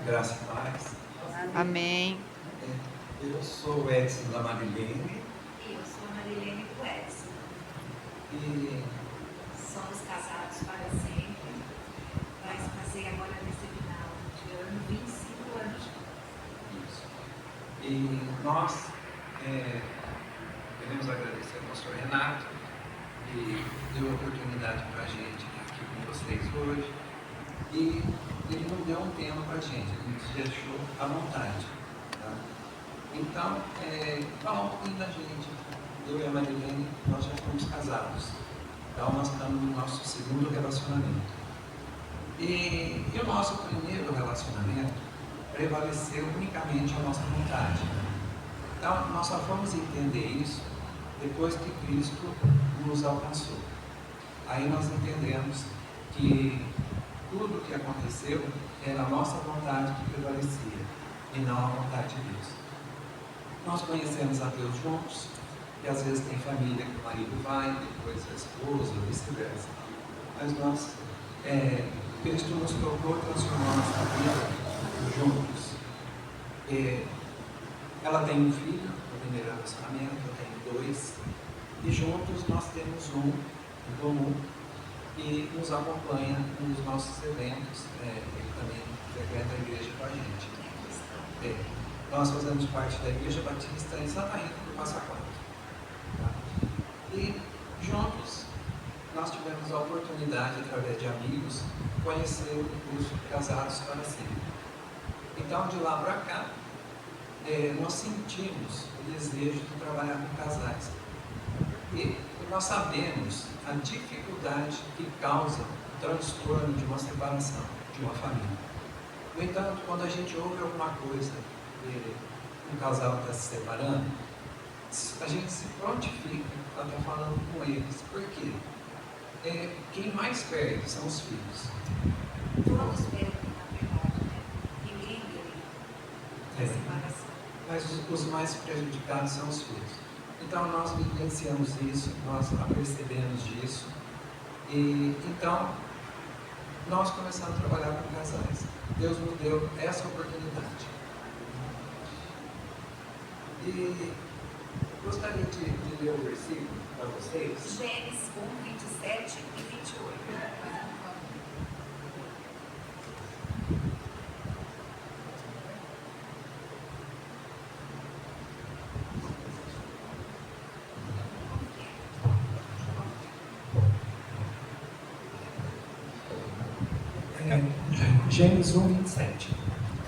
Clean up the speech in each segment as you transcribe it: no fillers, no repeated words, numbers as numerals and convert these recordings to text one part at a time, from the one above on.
Graça e paz. Amém. Eu sou o Edson da Marilene. E eu sou a Marilene do Edson. E somos casados para sempre. Vai fazer agora nesse final de ano 25 anos. Isso. E nós queremos agradecer ao pastor Renato, que deu a oportunidade para a gente aqui com vocês hoje. E ele não deu um tema para a gente, ele nos deixou à vontade. Tá? Então, falar um pouquinho da gente. Eu e a Marilene, nós já fomos casados. Então, nós estamos no nosso segundo relacionamento. E o nosso primeiro relacionamento prevaleceu unicamente a nossa vontade. Então, nós só fomos entender isso depois que Cristo nos alcançou. Aí nós entendemos que tudo o que aconteceu era a nossa vontade que prevalecia e não a vontade de Deus. Nós conhecemos a Deus juntos, e às vezes tem família que o marido vai, depois a esposa, ou vice-versa. Mas nós, Cristo nos tocou e transformou nossa vida juntos. Ela tem um filho, no primeiro relacionamento, eu tenho 2, e juntos nós temos um em comum, e nos acompanha nos nossos eventos. Ele também frequenta a igreja com a gente. Nós fazemos parte da Igreja Batista em Santa Rita do Passa Quatro. Tá? E juntos nós tivemos a oportunidade, através de amigos, conhecer o curso Casados para Sempre. Então, de lá para cá, nós sentimos o desejo de trabalhar com casais. E nós sabemos a dificuldade que causa o transtorno de uma separação, de uma família. No entanto, quando a gente ouve alguma coisa, um casal está se separando, a gente se prontifica a estar falando com eles. Por quê? Quem mais perde são os filhos. Todos perdem, na verdade, né? Ninguém ganha da separação. Mas os mais prejudicados são os filhos. Então nós vivenciamos isso, nós apercebemos disso, e então nós começamos a trabalhar com casais. Deus nos deu essa oportunidade. E gostaria de ler o versículo para vocês. Gênesis 1, 27 e 28. Gênesis 1, 27.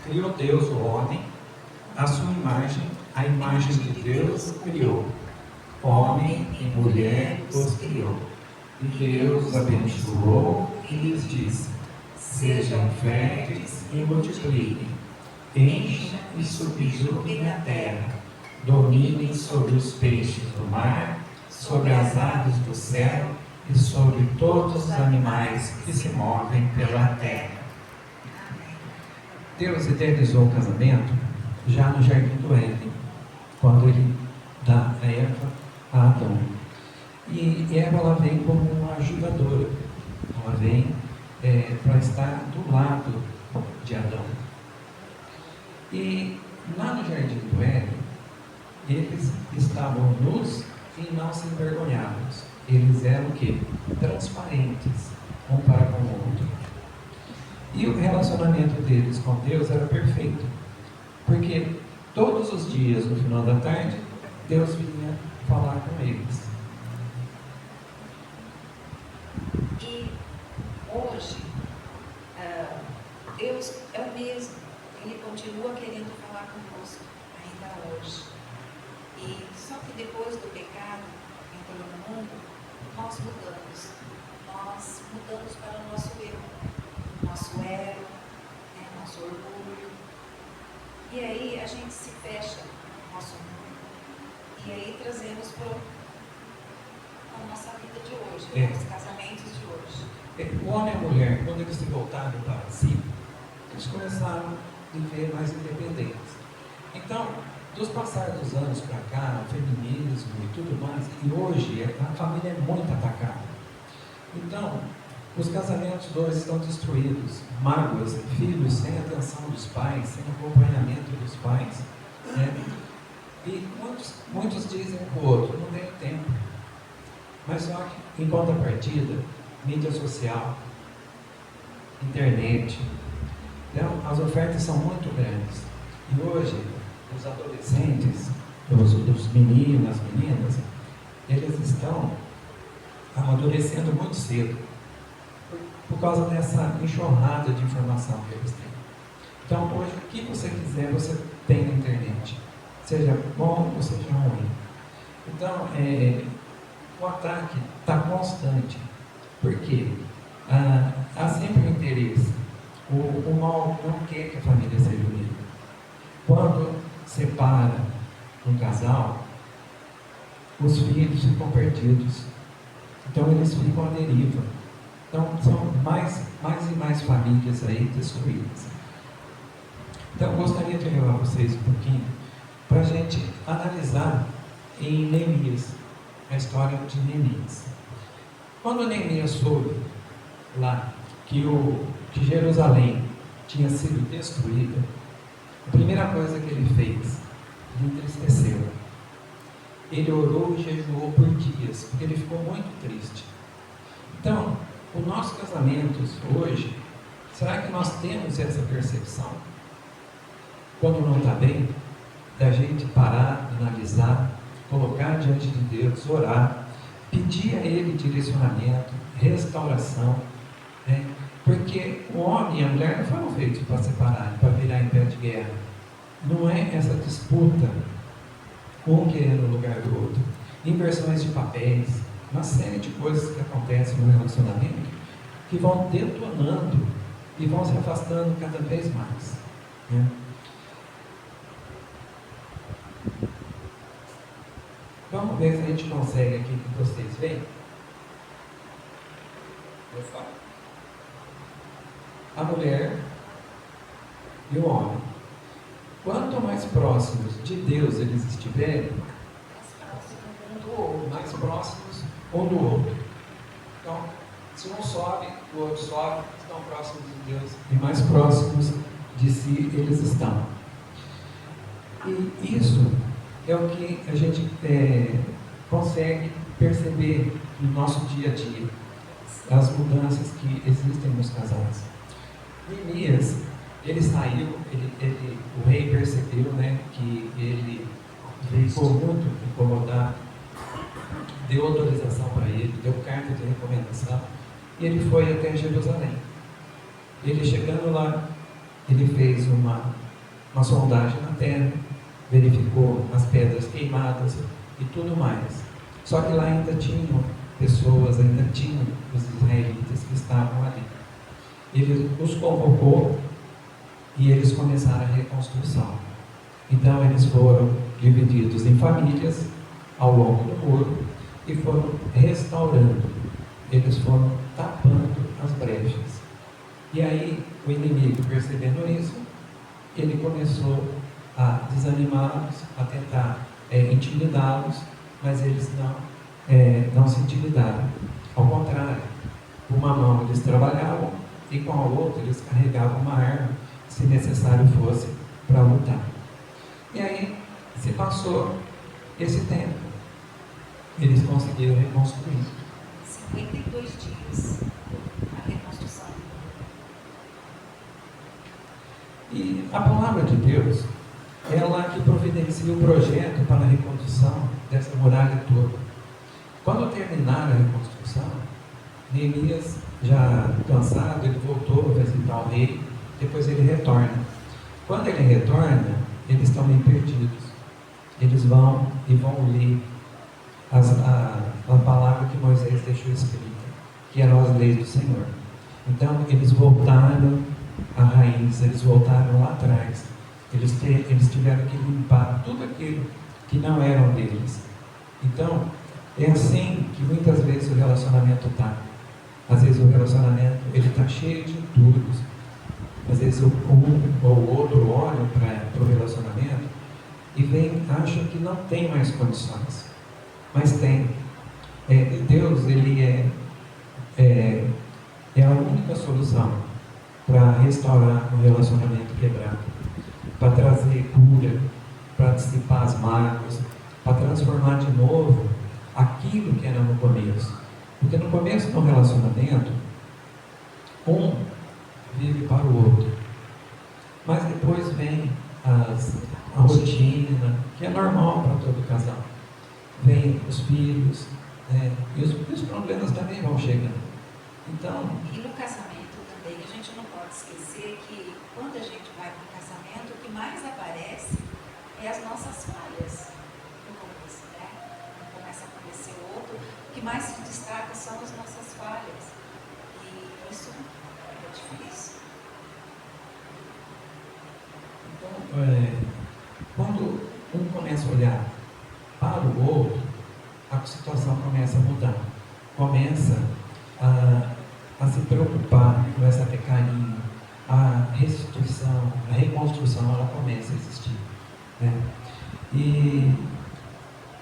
Criou Deus o homem, à sua imagem, a imagem de Deus o criou. Homem e mulher os criou. E Deus os abençoou e lhes disse: sejam férteis e multipliquem, enchem e subjuguem a terra, dominem sobre os peixes do mar, sobre as aves do céu e sobre todos os animais que se movem pela terra. Deus eternizou o casamento já no Jardim do Éden, quando ele dá a Eva a Adão. E Eva, ela vem como uma ajudadora, ela vem para estar do lado de Adão. E lá no Jardim do Éden, eles estavam nus e não se envergonhavam. Eles eram o quê? Transparentes, um para com o outro. E o relacionamento deles com Deus era perfeito, porque todos os dias, no final da tarde, Deus vinha falar com eles. E hoje, Deus é o mesmo. Ele continua querendo falar conosco, ainda hoje. E só que depois do pecado entrou no mundo, nós mudamos. Nós mudamos para o nosso eu, nosso ego, nosso orgulho. E aí a gente se fecha no nosso mundo. E aí trazemos para a nossa vida de hoje, os casamentos de hoje. O homem e a mulher, quando eles se voltaram para si, eles começaram a viver mais independentes. Então, dos passar dos anos para cá, o feminismo e tudo mais. E hoje a família é muito atacada. Então, os casamentos hoje estão destruídos. Mágoas, filhos sem atenção dos pais, sem acompanhamento dos pais. Né? E muitos dizem para o outro, não tenho tempo. Mas só que, em contrapartida, mídia social, internet, então, as ofertas são muito grandes. E hoje, os adolescentes, os meninos, as meninas, eles estão amadurecendo muito cedo, por causa dessa enxurrada de informação que eles têm. Então, hoje, o que você quiser, você tem na internet, seja bom ou seja ruim. Então, o ataque está constante, porque há sempre um interesse. O mal não quer que a família seja unida. Quando separa um casal, os filhos ficam perdidos. Então eles ficam à deriva. Então são mais e mais famílias aí destruídas. Então eu gostaria de levar vocês um pouquinho para a gente analisar em Neemias, a história de Neemias. Quando Neemias soube lá que Jerusalém tinha sido destruída, a primeira coisa que ele fez, ele entristeceu. Ele orou e jejuou por dias, porque ele ficou muito triste. Então, os nossos casamentos hoje, será que nós temos essa percepção? Quando não está bem, da gente parar, analisar, colocar diante de Deus, orar, pedir a Ele direcionamento, restauração, né? Porque o homem e a mulher não foram feitos para separar, para virar em pé de guerra. Não é essa disputa, um querendo o lugar do outro. Inversões de papéis, uma série de coisas que acontecem no relacionamento que vão detonando e vão se afastando cada vez mais. Né? Vamos ver se a gente consegue aqui que vocês veem. A mulher e o homem. Quanto mais próximos de Deus eles estiverem, mais próximos um do outro. Então, se um sobe, o outro sobe, estão próximos de Deus e mais próximos de si eles estão. E isso é o que a gente consegue perceber no nosso dia a dia, as mudanças que existem nos casais. Neemias, ele saiu, o rei percebeu, né, que ele ficou muito incomodado, deu autorização para ele, deu carta de recomendação, e ele foi até Jerusalém. Ele chegando lá, ele fez uma sondagem na terra, verificou as pedras queimadas e tudo mais. Só que lá ainda tinham pessoas, ainda tinham os israelitas que estavam ali. Ele os convocou e eles começaram a reconstrução. Então eles foram divididos em famílias ao longo do muro e foram restaurando. Eles foram tapando as brechas. E aí o inimigo, percebendo isso, ele começou a desanimá-los, a tentar intimidá-los, mas eles não se intimidaram. Ao contrário, com uma mão eles trabalhavam e com a outra eles carregavam uma arma, se necessário fosse, para lutar. E aí se passou esse tempo. Eles conseguiram reconstruir. 52 dias a reconstrução. E a palavra de Deus é ela que providencia o projeto para a reconstrução dessa muralha toda. Quando terminaram a reconstrução, Neemias, já cansado, ele voltou a visitar o rei, depois ele retorna. Quando ele retorna, eles estão meio perdidos. Eles vão ler a palavra que Moisés deixou escrita, que eram as leis do Senhor. Então, eles voltaram à raiz, eles voltaram lá atrás. Eles tiveram que limpar tudo aquilo que não eram deles. Então, é assim que muitas vezes o relacionamento está. Às vezes o relacionamento está cheio de entulhos. Às vezes um ou o outro olham para o relacionamento e acham que não tem mais condições. Mas tem. Deus, Ele é a única solução para restaurar o relacionamento quebrado, para trazer cura, para dissipar as mágoas, para transformar de novo aquilo que era no começo. Porque no começo do relacionamento, um vive para o outro. Mas depois vem a rotina, que é normal para todo casal. Vem os filhos, e os problemas também vão chegando. Então, E no casamento também, a gente não pode esquecer que quando a gente vai para o casamento, o que mais aparece é as nossas falhas. No começo, né? Quando começa a conhecer o outro, o que mais se destaca são as nossas falhas. E isso é difícil. então, quando um começa a olhar para o outro, a situação começa a mudar. Começa a se preocupar, começa a ter carinho, a restituição, a reconstrução, ela começa a existir. Né? E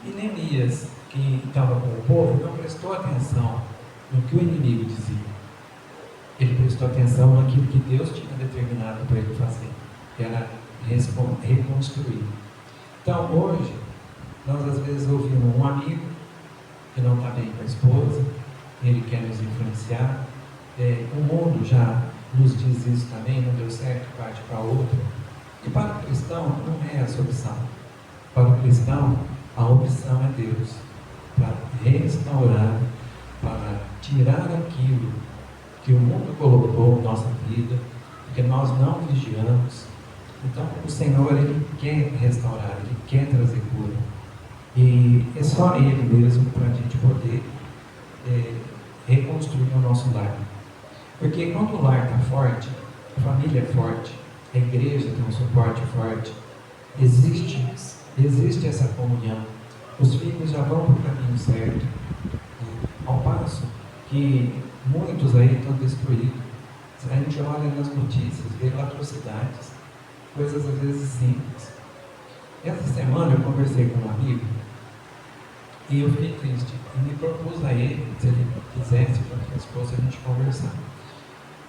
Neemias, que estava com o povo, não prestou atenção no que o inimigo dizia. Ele prestou atenção naquilo que Deus tinha determinado para ele fazer, que era reconstruir. Então, hoje, nós às vezes ouvimos um amigo que não está bem com a esposa, ele quer nos influenciar. O mundo já nos diz isso também, não deu certo, parte para outra. E para o cristão não é essa opção. Para o cristão, a opção é Deus, para restaurar, para tirar aquilo que o mundo colocou na nossa vida, porque nós não vigiamos. Então o Senhor, Ele quer restaurar, Ele quer trazer cura. E é só Ele mesmo para a gente poder reconstruir o nosso lar. Porque quando o lar está forte, a família é forte, a igreja tem um suporte forte, existe essa comunhão, os filhos já vão para o caminho certo, ao passo que muitos aí estão destruídos. A gente olha nas notícias, vê atrocidades, coisas às vezes simples. Essa semana eu conversei com um amigo e eu fiquei triste. E me propus a ele, se ele quisesse, para que a esposa a gente conversar.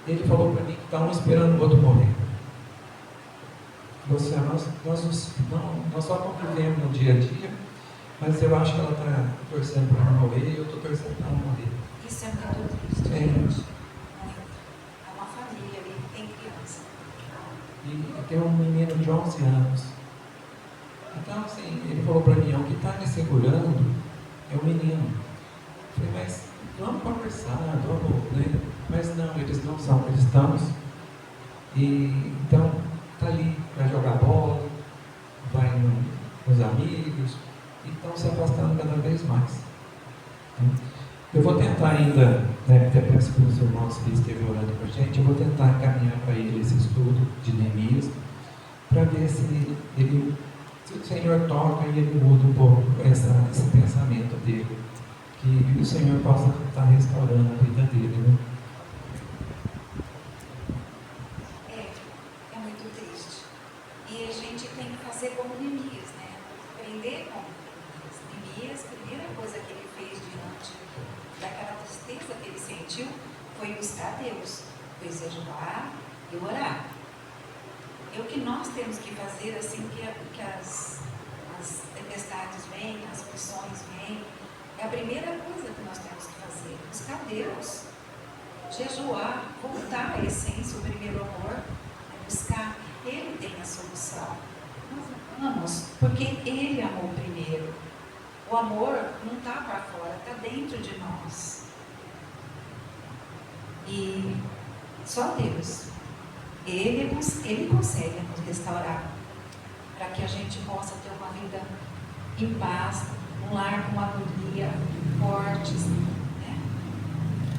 Ele falou para mim que estavam esperando o outro morrer. Você, nós só convivemos no dia a dia, mas eu acho que ela está torcendo para não morrer e eu estou torcendo para não morrer. Isso é muito triste, gente. Muito. É uma família ali que tem criança. E tem um menino de 11 anos. Então, assim, ele falou para mim, o que está me segurando é o menino. Eu falei, mas vamos conversar, vamos, né? Mas não, eles não são cristãos. E então, está ali, vai jogar bola, vai nos amigos, e estão se afastando cada vez mais. Eu vou tentar ainda, né, até peço para os irmãos que estejam orando com a gente, eu vou tentar encaminhar para ele esse estudo de Neemias, para ver se o Senhor toca e ele muda um pouco esse pensamento dele, que o Senhor possa estar restaurando a vida dele. Né? É muito triste. E a gente tem que fazer como Neemias, né? Aprender como Neemias. Neemias, a primeira coisa que ele fez diante daquela tristeza que ele sentiu foi buscar Deus, foi jejuar e orar. É o que nós temos que fazer assim que as tempestades vêm, as pressões vêm. É a primeira coisa que nós temos que fazer, buscar Deus, jejuar, voltar à essência, o primeiro amor, buscar. Ele tem a solução. Nós amamos porque Ele amou primeiro. O amor não está para fora, está dentro de nós. E só Deus, Ele consegue nos restaurar, para que a gente possa ter uma vida em paz, um lar com uma harmonia forte. Né?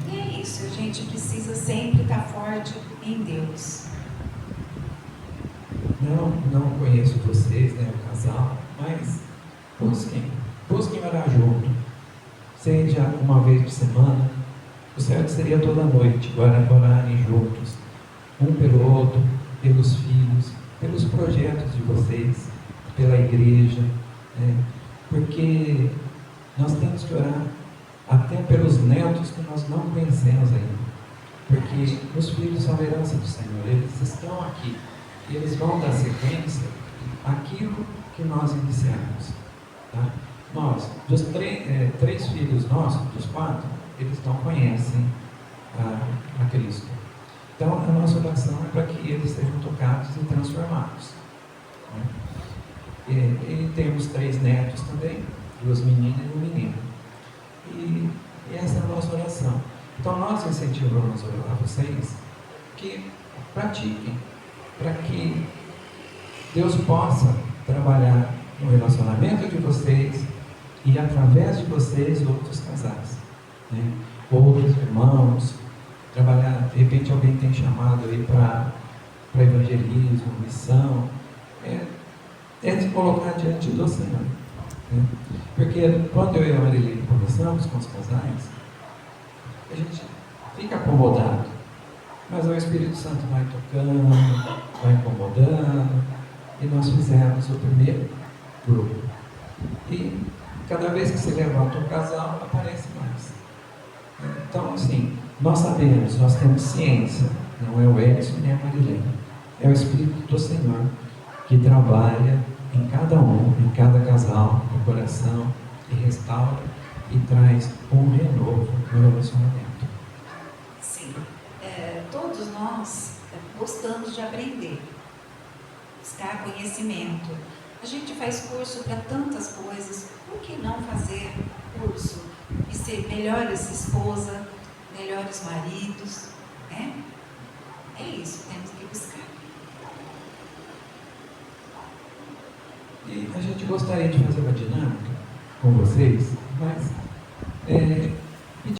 E é isso, a gente precisa sempre estar forte em Deus. Não conheço vocês, né, o casal, mas busquem orar junto, seja uma vez por semana. O certo seria toda noite, orarem juntos, um pelo outro, pelos filhos, pelos projetos de vocês, pela igreja, né? Porque nós temos que orar até pelos netos que nós não conhecemos ainda. Porque os filhos são a herança do Senhor, eles estão aqui. E eles vão dar sequência àquilo que nós iniciamos. Tá? Nós, dos três filhos nossos, dos 4, eles não conhecem a Cristo. Então, a nossa oração é para que eles sejam tocados e transformados. Né? E temos 3 netos também, 2 meninas e 1 menino. E essa é a nossa oração. Então, nós incentivamos a vocês que pratiquem, para que Deus possa trabalhar no relacionamento de vocês e, através de vocês, outros casais, né? Outros irmãos, trabalhar. De repente, alguém tem chamado aí para evangelismo, missão, é se colocar diante do Senhor. Né? Porque quando eu e a Marilene conversamos com os casais, a gente fica acomodado, mas o Espírito Santo vai tocando, vai incomodando, e nós fizemos o primeiro grupo. E cada vez que se levanta um casal, aparece mais. Então, assim, nós sabemos, nós temos ciência, não é o Edson nem a Marilene, é o Espírito do Senhor que trabalha em cada um, em cada casal, no coração, e restaura e traz um renovo no relacionamento. Sim, todos nós gostamos de aprender, buscar conhecimento. A gente faz curso para tantas coisas, por que não fazer curso e ser melhores esposa, melhores maridos, né? É isso, temos que buscar. E a gente gostaria de fazer uma dinâmica com vocês, mas